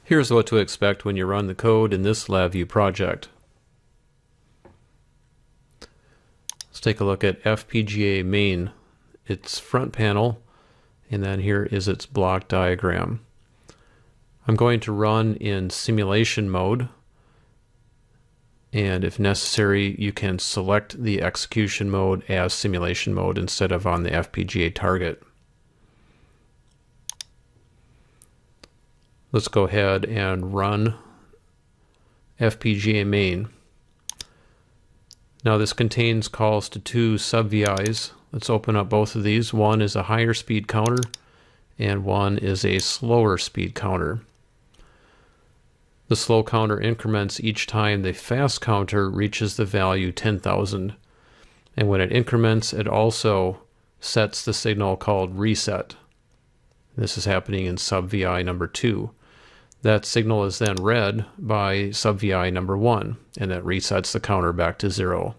Here's what to expect when you run the code in this LabVIEW project. Let's take a look at FPGA main, its front panel, and then here is its block diagram. I'm going to run in simulation mode, and if necessary you can select the execution mode as simulation mode instead of on the FPGA target. Let's go ahead and run FPGA main. Now this contains calls to two sub-VIs. Let's open up both of these. One is a higher speed counter and one is a slower speed counter. The slow counter increments each time the fast counter reaches the value 10,000. And when it increments, it also sets the signal called reset. This is happening in sub-VI number 2. That signal is then read by sub-VI number 1, and that resets the counter back to 0.